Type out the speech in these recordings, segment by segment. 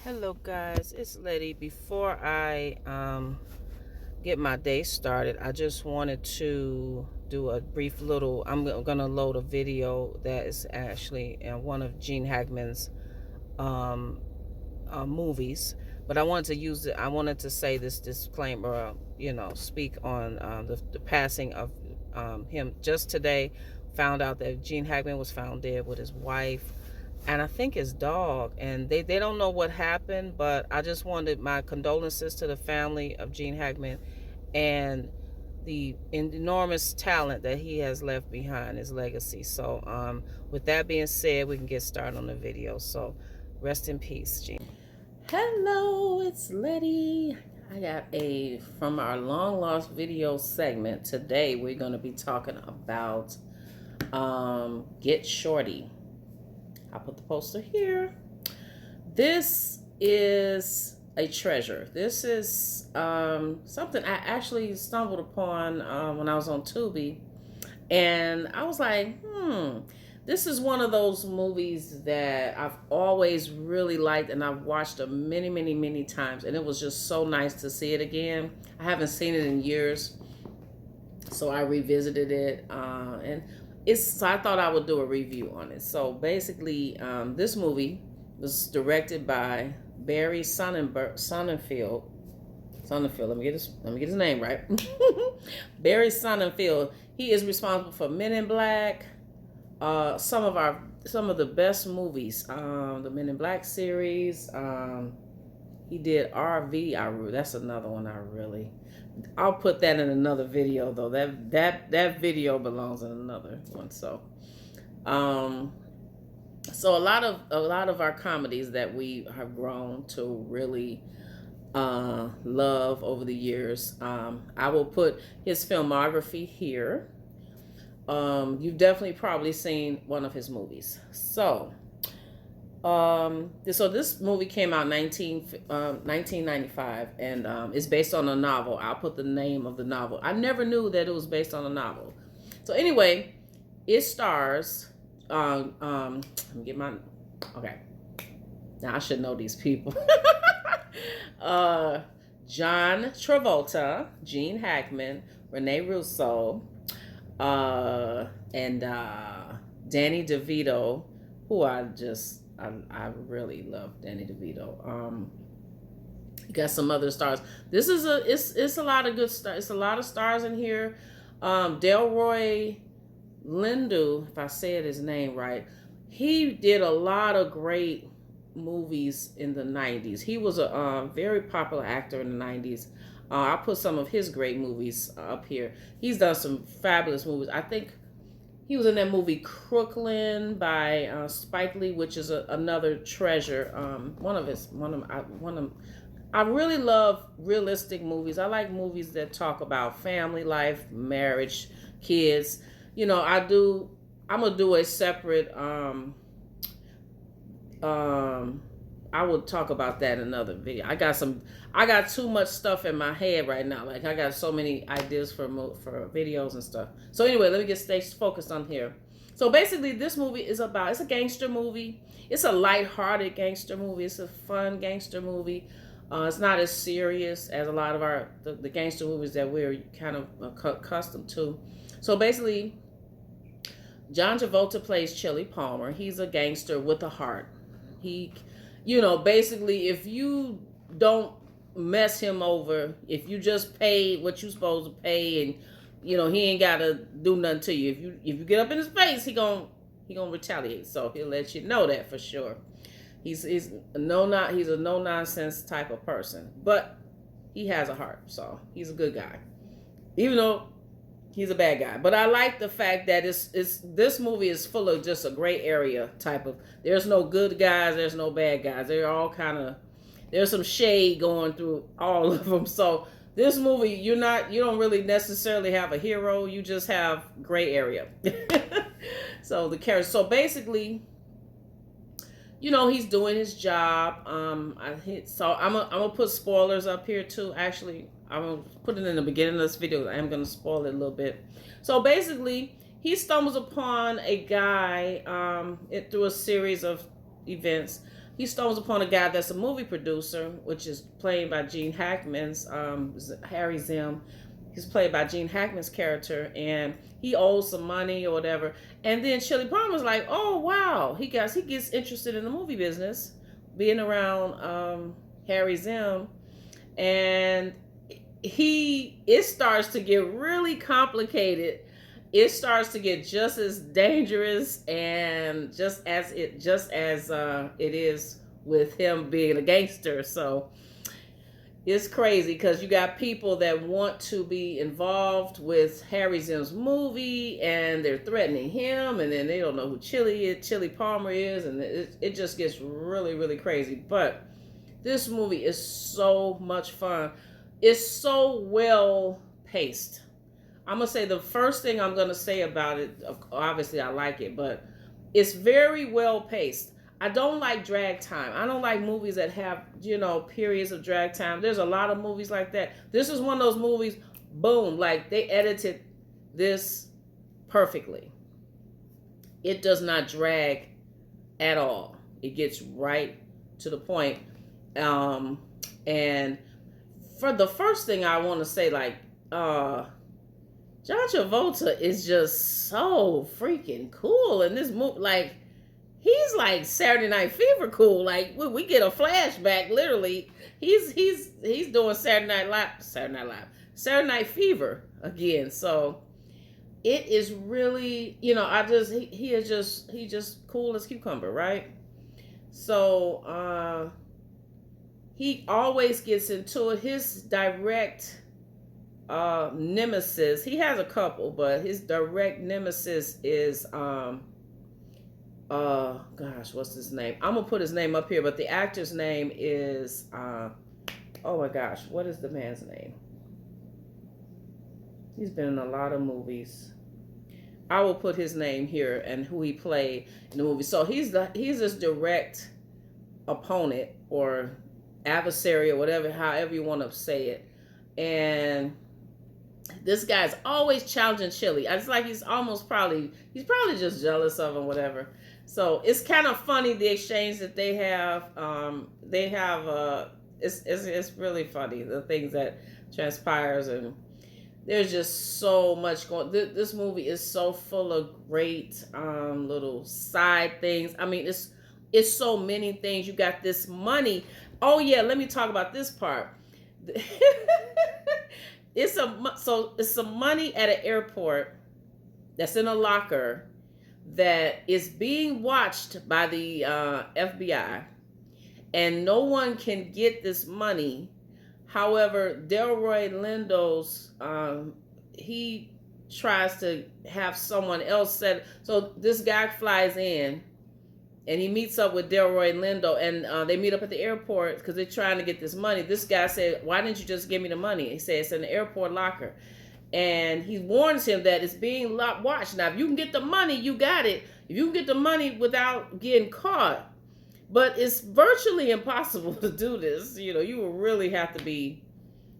Hello guys, it's Letty. Before I get my day started, I just wanted to do a brief little, I'm gonna load a video that is actually one of Gene Hackman's um, movies, but I wanted to use it, I wanted to say this disclaimer, speak on the passing of him. Just today found out that Gene Hackman was found dead with his wife and I think his dog, and they don't know what happened, but I just wanted my condolences to the family of Gene Hackman and the enormous talent that he has left behind, his legacy. So with that being said, we can get started on the video. So rest in peace, Gene. Hello, it's Letty. I got from our long lost video segment. Today we're going to be talking about Get Shorty. I'll put the poster here. This is a treasure. This is something I actually stumbled upon when I was on Tubi. And I was like, this is one of those movies that I've always really liked, and I've watched it many, many, many times. And it was just so nice to see it again. I haven't seen it in years, so I revisited it. So I thought I would do a review on it. So basically, this movie was directed by Barry Sonnenfeld. Let me get his name right. Barry Sonnenfeld. He is responsible for Men in Black, some of the best movies, the Men in Black series. He did RV. That's another one I'll put that in another video though. That video belongs in another one. So so a lot of our comedies that we have grown to really love over the years. I will put his filmography here. You've definitely probably seen one of his movies. So this movie came out 1995, and it's based on a novel. I'll put the name of the novel. I never knew that it was based on a novel. So anyway, it stars let me get my okay. Now I should know these people. John Travolta, Gene Hackman, Rene Russo, and Danny DeVito, who I really love Danny DeVito. You got some other stars. This is it's a lot of good stars. It's a lot of stars in here. Delroy Lindo, if I said his name right, he did a lot of great movies in the 90s. He was a very popular actor in the 90s. I put some of his great movies up here. He's done some fabulous movies. I think he was in that movie Crooklyn by Spike Lee, which is another treasure. I really love realistic movies. I like movies that talk about family life, marriage, kids. I'm gonna do a separate. I will talk about that in another video. I got too much stuff in my head right now. Like I got so many ideas for videos and stuff. So anyway, let me stay focused on here. So basically, this movie is it's a gangster movie. It's a lighthearted gangster movie. It's a fun gangster movie. It's not as serious as a lot of the gangster movies that we're kind of accustomed to. So basically, John Travolta plays Chili Palmer. He's a gangster with a heart. He, basically, if you don't mess him over, if you just pay what you're supposed to pay, and he ain't gotta do nothing to you. If you get up in his face, he gonna retaliate. So he'll let you know that for sure. He's a no nonsense type of person, but he has a heart, so he's a good guy, even though he's a bad guy. But I like the fact that this movie is full of just a gray area type of. There's no good guys. There's no bad guys. They're all there's some shade going through all of them. So this movie, you don't really necessarily have a hero. You just have gray area. So the character. So basically, he's doing his job. I'm gonna put spoilers up here too. Actually, I'm going to put it in the beginning of this video. I am going to spoil it a little bit. So basically, he stumbles upon a guy through a series of events he stumbles upon a guy that's a movie producer, which is played by Gene Hackman's Harry Zim. He's played by Gene Hackman's character, and he owes some money or whatever. And then Chili Palmer's like, "Oh wow!" He gets interested in the movie business, being around Harry Zim, and it starts to get really complicated. It starts to get just as dangerous, and just as it is with him being a gangster. So it's crazy because you got people that want to be involved with Harry Zim's movie, and they're threatening him, and then they don't know who Chili Palmer is, and it just gets really, really crazy. But this movie is so much fun. It's so well paced. I'm going to say the first thing I'm going to say about it, obviously I like it, but it's very well paced. I don't like drag time. I don't like movies that have, periods of drag time. There's a lot of movies like that. This is one of those movies, boom, like they edited this perfectly. It does not drag at all. It gets right to the point. And for the first thing I want to say, John Travolta is just so freaking cool in this movie. Like, he's like Saturday Night Fever cool. Like, we get a flashback. Literally, he's doing Saturday Night Fever again. So it is really, he just cool as cucumber, right? So he always gets into it. His direct nemesis, he has a couple, but his direct nemesis is what's his name? I'm gonna put his name up here, but the actor's name is oh my gosh, what is the man's name? He's been in a lot of movies. I will put his name here and who he played in the movie. So he's this direct opponent or adversary or whatever, however you want to say it. And this guy's always challenging Chili. It's like he's probably just jealous of him, whatever. So it's kind of funny the exchange that they have. It's really funny the things that transpires, and there's just so much going. This movie is so full of great little side things. I mean, it's so many things. You got this money. Oh yeah, let me talk about this part. It's some money at an airport that's in a locker that is being watched by the FBI, and no one can get this money. However, Delroy Lindo's he tries to have someone else set. So this guy flies in, and he meets up with Delroy Lindo, and they meet up at the airport because they're trying to get this money. This guy said, "Why didn't you just give me the money?" He said, "It's in the airport locker." And he warns him that it's being watched. Now, if you can get the money, you got it. If you can get the money without getting caught. But it's virtually impossible to do this. You will really have to be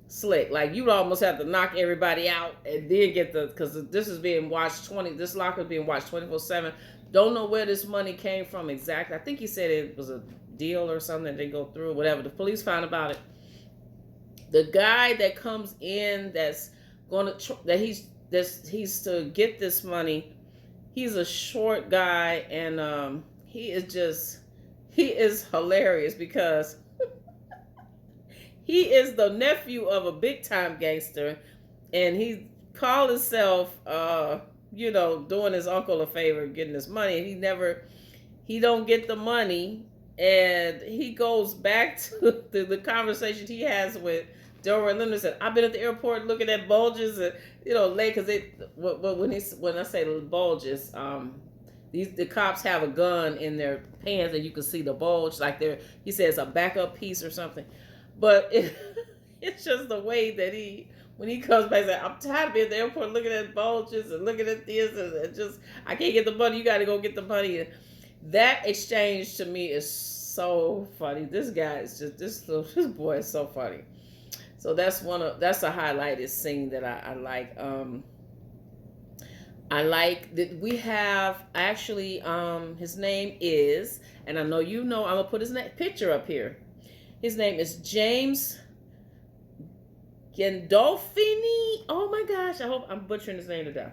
slick. Like, you'd almost have to knock everybody out and then get because this is being watched this locker is being watched 24/7. Don't know where this money came from exactly. I think he said it was a deal or something that they go through, whatever. The police found about it. The guy that comes in he's to get this money. He's a short guy, and he is hilarious because he is the nephew of a big time gangster, and he called himself doing his uncle a favor, getting his money. He don't get the money, and he goes back to the conversation he has with Delroy Lindo. Said, "I've been at the airport looking at bulges, and late because when I say bulges, the cops have a gun in their pants, and you can see the bulge, like he says a backup piece or something, but it's just the way that when he comes back, like, I'm tired of being at the airport looking at bulges and looking at this, and I can't get the money. You got to go get the money. And that exchange to me is so funny. This guy is this boy is so funny. So that's a highlighted scene that I like. I like that we have actually his name is, and I know you know, I'm gonna put his picture up here. His name is James Gandolfini. Oh my gosh, I hope I'm butchering his name to death.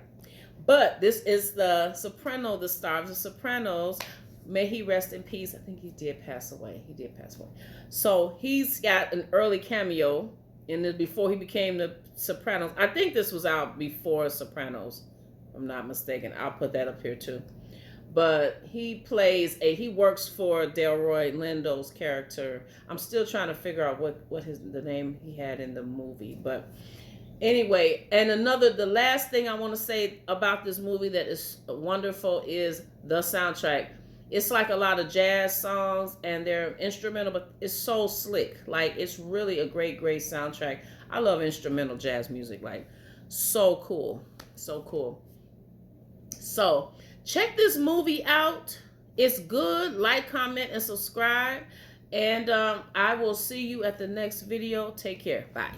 But this is the soprano, the star of the Sopranos. May he rest in peace. I think he did pass away. He did pass away. So he's got an early cameo in the before he became the Sopranos. I think this was out before Sopranos, if I'm not mistaken. I'll put that up here too. But he works for Delroy Lindo's character. I'm still trying to figure out what the name he had in the movie. But anyway, and the last thing I want to say about this movie that is wonderful is the soundtrack. It's like a lot of jazz songs and they're instrumental, but it's so slick. Like, it's really a great soundtrack. I love instrumental jazz music. Like, so cool. So cool. So check this movie out. It's good. Like, comment, and subscribe. And I will see you at the next video. Take care. Bye.